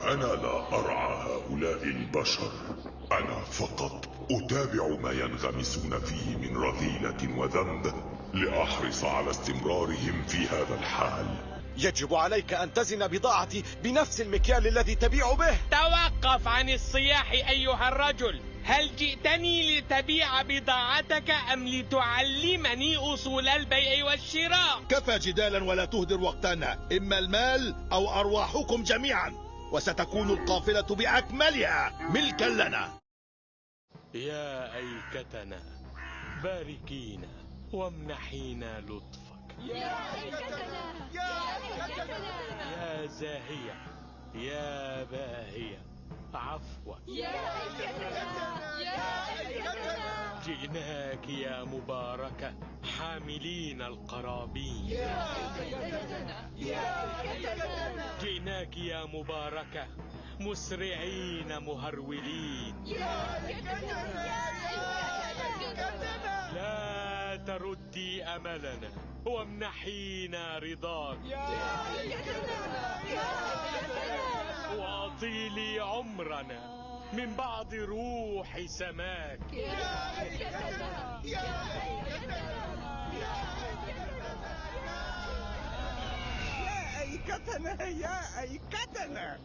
أنا لا أرعى هؤلاء البشر، أنا فقط أتابع ما ينغمسون فيه من رذيلة وذنب لأحرص على استمرارهم في هذا الحال. يجب عليك أن تزن بضاعتي بنفس المكيال الذي تبيع به. توقف عن الصياح أيها الرجل. هل جئتني لتبيع بضاعتك أم لتعلمني أصول البيع والشراء؟ كفى جدالا ولا تهدر وقتنا، إما المال أو أرواحكم جميعا، وستكون القافلة بأكملها ملكا لنا. يا أيكتنا باركينا وامنحينا لطفك. يا أيكتنا يا أيكتنا يا زاهية يا باهية عفوا. يا أيكتنا يا أيكتنا جئناك يا مباركة حاملين القرابين. يا أيكتنا يا أيكتنا جئناك يا مباركة مسرعين مهرولين. يا أيكتنا يا أيكتنا لا تردي أملنا وامنحينا رضاك. يا أيكتنا يا أيكتنا وأطيلي عمرنا من بعض روح سماك. يا أيكتنا يا أيكتنا أيكتنا يا أيكتنا.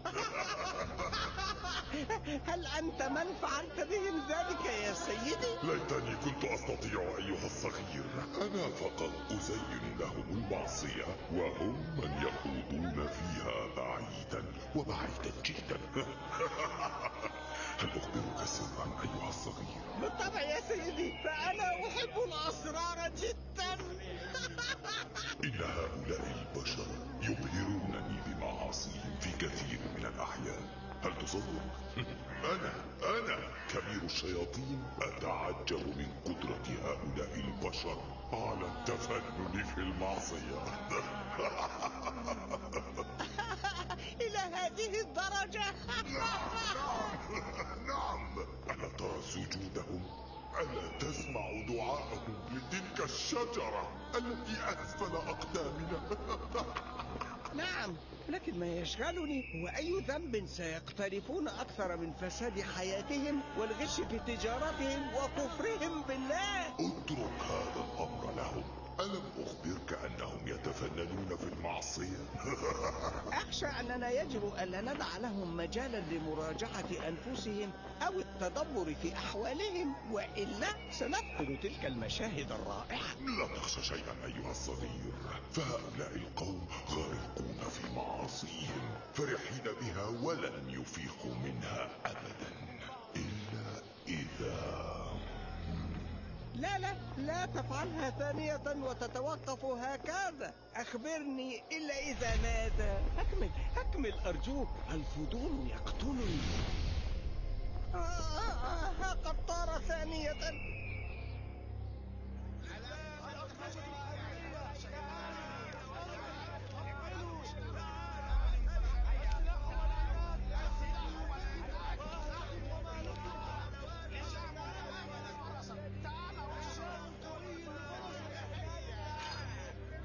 هل أنت من فعلت بهم ذلك يا سيدي؟ ليتني كنت أستطيع أيها الصغير، أنا فقط أزين لهم المعصية وهم من يخوضون فيها بعيدا وبعيدا جدا. هل أخبرك سرا أيها الصغير؟ بالطبع يا سيدي، فأنا أحب الأسرار جدا. إن هؤلاء البشر يبهرونني بمعاصيهم في كثير من الأحيان. هل تصدق؟ أنا كبير الشياطين أتعجب من قدرة هؤلاء البشر على التفنن في المعصية. إلى هذه الدرجة؟ نعم. ألا ترى سجودهم؟ ألا تسمع دعاءهم لتلك الشجرة التي أسفل أقدامنا؟ نعم، لكن ما يشغلني هو أي ذنب سيقترفون أكثر من فساد حياتهم والغش في تجارتهم وكفرهم بالله. اترك هذا الأمر لهم. ألم أخبرك أنهم يتفننون في المعصية؟ أخشى أننا يجب ألا ندع لهم مجالا لمراجعة أنفسهم أو التدبر في أحوالهم، وإلا سنفقد تلك المشاهد الرائعة. لا تخشى شيئا أيها الصغير، فهؤلاء القوم غارقون في معاصيهم فرحين بها ولن يفيقوا منها أبدا إلا إذا... لا تفعلها ثانية وتتوقف هكذا. أخبرني إلا إذا نادى. أكمل أرجوك، الفضول يقتلني. قد طار ثانية.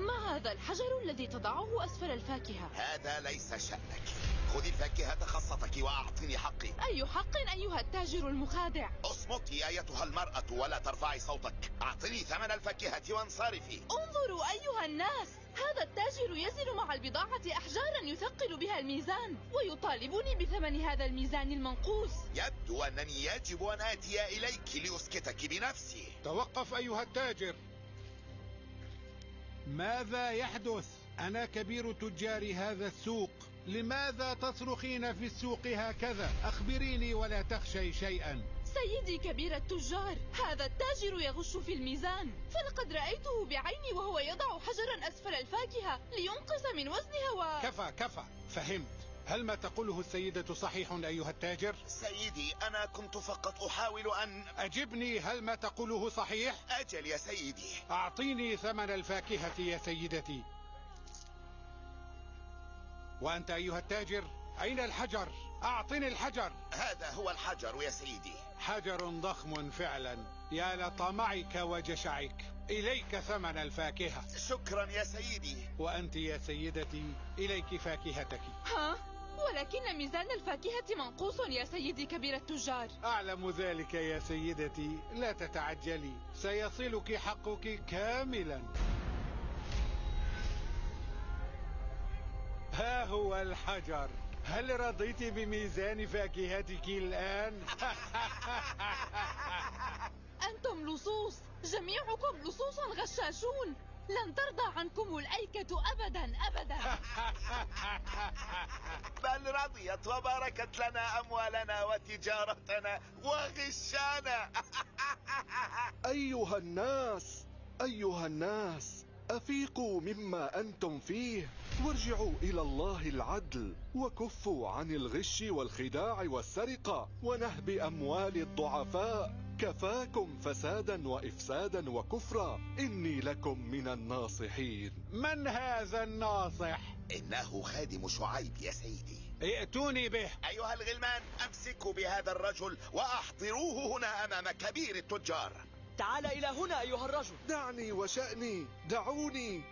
ما هذا الحجر الذي تضعه أسفل الفاكهة؟ هذا ليس شأنك. خذي الفاكهة خاصتك وأعطني حقي. أي حق أيها التاجر المخادع؟ اصمتي أيتها المرأة ولا ترفعي صوتك. أعطني ثمن الفاكهة وانصرفي. انظروا أيها الناس، هذا التاجر يزن مع البضاعة أحجارا يثقل بها الميزان ويطالبني بثمن هذا الميزان المنقوص. يبدو أنني يجب أن آتي إليك لأسكتك بنفسي. توقف أيها التاجر. ماذا يحدث؟ أنا كبير تجار هذا السوق، لماذا تصرخين في السوق هكذا؟ أخبريني ولا تخشي شيئا. سيدي كبير التجار، هذا التاجر يغش في الميزان، فلقد رأيته بعيني وهو يضع حجرا أسفل الفاكهة لينقص من وزنها كفى فهمت. هل ما تقوله السيدة صحيح أيها التاجر؟ سيدي أنا كنت فقط أحاول أن... أجبني، هل ما تقوله صحيح؟ أجل يا سيدي. أعطيني ثمن الفاكهة يا سيدتي. وأنت أيها التاجر، أين الحجر؟ أعطني الحجر. هذا هو الحجر يا سيدي. حجر ضخم فعلا، يا لطمعك وجشعك. إليك ثمن الفاكهة. شكرا يا سيدي. وأنت يا سيدتي إليك فاكهتك. ها؟ ولكن ميزان الفاكهة منقوص يا سيدي كبير التجار. أعلم ذلك يا سيدتي، لا تتعجلي، سيصلك حقك كاملا. ها هو الحجر، هل رضيت بميزان فاكهتك الآن؟ أنتم لصوص، جميعكم لصوص غشاشون، لن ترضى عنكم الأيكة أبدا أبدا. بل رضيت وباركت لنا أموالنا وتجارتنا وغشانا. أيها الناس، أيها الناس، أفيقوا مما أنتم فيه وارجعوا إلى الله العدل، وكفوا عن الغش والخداع والسرقة ونهب أموال الضعفاء. كفاكم فسادا وإفسادا وكفرا، إني لكم من الناصحين. من هذا الناصح؟ إنه خادم شعيب يا سيدي. ائتوني به. أيها الغلمان، أمسكوا بهذا الرجل وأحضروه هنا أمام كبير التجار. تعال إلى هنا أيها الرجل. دعني وشأني، دعوني.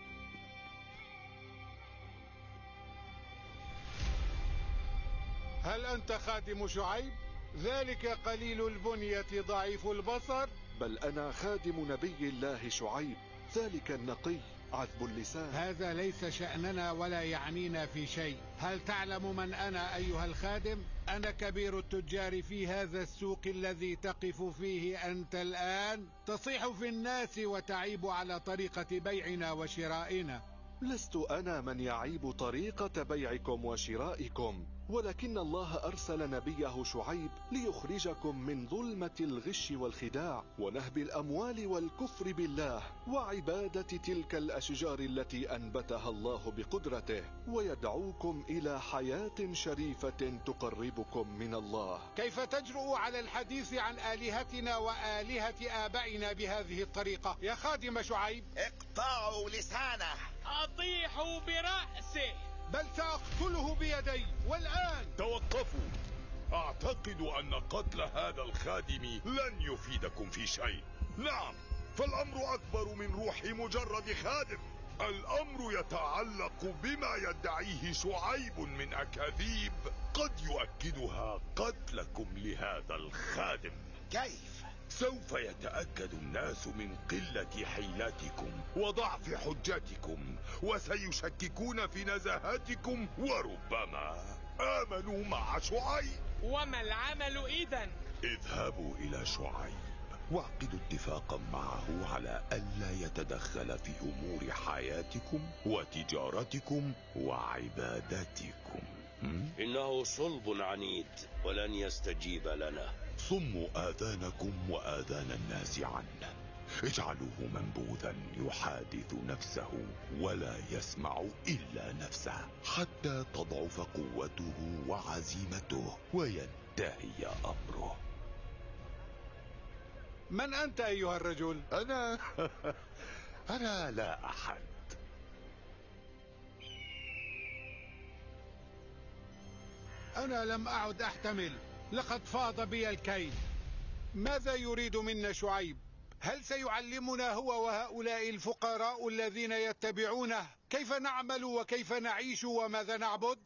هل أنت خادم شعيب؟ ذلك قليل البنية ضعيف البصر. بل أنا خادم نبي الله شعيب، ذلك النقي عذب اللسان. هذا ليس شأننا ولا يعنينا في شيء. هل تعلم من أنا أيها الخادم؟ أنا كبير التجار في هذا السوق الذي تقف فيه أنت الآن. تصيح في الناس وتعيب على طريقة بيعنا وشرائنا. لست أنا من يعيب طريقة بيعكم وشرائكم، ولكن الله أرسل نبيه شعيب ليخرجكم من ظلمة الغش والخداع ونهب الأموال والكفر بالله وعبادة تلك الأشجار التي أنبتها الله بقدرته، ويدعوكم إلى حياة شريفة تقربكم من الله. كيف تجرؤ على الحديث عن آلهتنا وآلهة آبائنا بهذه الطريقة يا خادم شعيب؟ اقطعوا لسانه. أطيحوا برأسه. بل سأقتله بيدي والآن. توقفوا. أعتقد أن قتل هذا الخادم لن يفيدكم في شيء. نعم، فالأمر أكبر من روح مجرد خادم. الأمر يتعلق بما يدعيه شعيب من أكاذيب قد يؤكدها قتلكم لهذا الخادم. كيف؟ سوف يتأكد الناس من قلة حيلاتكم وضعف حجتكم، وسيشككون في نزاهتكم، وربما آمنوا مع شعيب. وما العمل إذن؟ اذهبوا إلى شعيب واعقدوا اتفاقا معه على ألا يتدخل في أمور حياتكم وتجارتكم وعبادتكم. إنه صلب عنيد ولن يستجيب لنا. صموا آذانكم وآذان الناس عنه، اجعلوه منبوذا يحادث نفسه ولا يسمع إلا نفسه، حتى تضعف قوته وعزيمته وينتهي أمره. من أنت أيها الرجل؟ أنا لا أحد. أنا لم أعد أحتمل، لقد فاض بي الكيد. ماذا يريد منا شعيب؟ هل سيعلمنا هو وهؤلاء الفقراء الذين يتبعونه كيف نعمل وكيف نعيش وماذا نعبد؟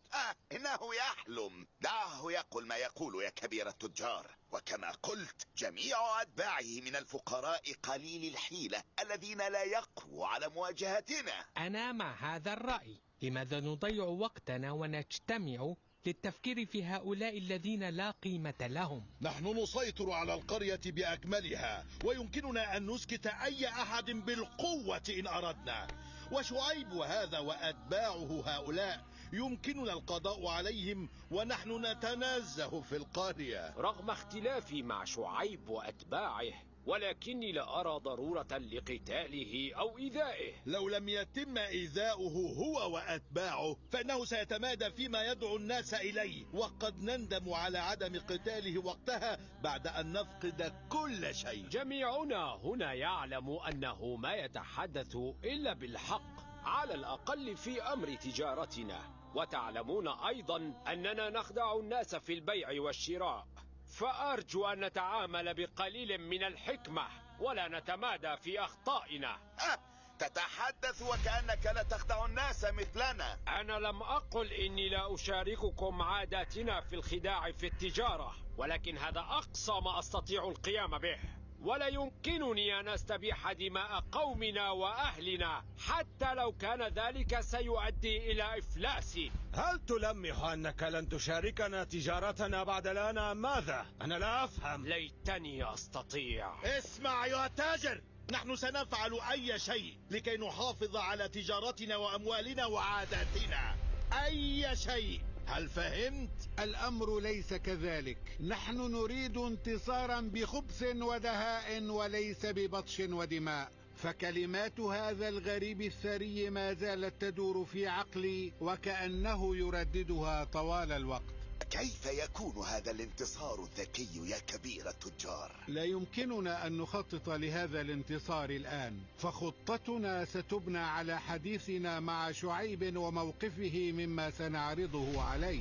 إنه يحلم. دعه يقول ما يقول يا كبير التجار. وكما قلت، جميع أتباعه من الفقراء قليل الحيلة الذين لا يقووا على مواجهتنا. أنا مع هذا الرأي. لماذا نضيع وقتنا ونجتمع للتفكير في هؤلاء الذين لا قيمة لهم؟ نحن نسيطر على القرية بأكملها، ويمكننا أن نسكت أي أحد بالقوة إن أردنا. وشعيب وهذا وأتباعه هؤلاء يمكننا القضاء عليهم ونحن نتنزه في القرية. رغم اختلافي مع شعيب وأتباعه، ولكني لا أرى ضرورة لقتاله أو إيذائه. لو لم يتم إيذاؤه هو وأتباعه فإنه سيتمادى فيما يدعو الناس إليه، وقد نندم على عدم قتاله وقتها بعد أن نفقد كل شيء. جميعنا هنا يعلم أنه ما يتحدث إلا بالحق، على الأقل في أمر تجارتنا. وتعلمون أيضا أننا نخدع الناس في البيع والشراء، فأرجو أن نتعامل بقليل من الحكمة ولا نتمادى في أخطائنا. تتحدث وكأنك لا تخدع الناس مثلنا. أنا لم أقل إني لا أشارككم عاداتنا في الخداع في التجارة، ولكن هذا أقصى ما أستطيع القيام به، ولا يمكنني أن أستبيح دماء قومنا وأهلنا حتى لو كان ذلك سيؤدي إلى إفلاسي. هل تلمح أنك لن تشاركنا تجارتنا بعد الآن أم ماذا؟ أنا لا أفهم. ليتني أستطيع. اسمع أيها التاجر، نحن سنفعل أي شيء لكي نحافظ على تجارتنا وأموالنا وعاداتنا، أي شيء. هل فهمت؟ الأمر ليس كذلك. نحن نريد انتصارا بخبث ودهاء وليس ببطش ودماء. فكلمات هذا الغريب الثري ما زالت تدور في عقلي وكأنه يرددها طوال الوقت. كيف يكون هذا الانتصار الذكي يا كبير التجار؟ لا يمكننا أن نخطط لهذا الانتصار الآن، فخطتنا ستبنى على حديثنا مع شعيب وموقفه مما سنعرضه عليه.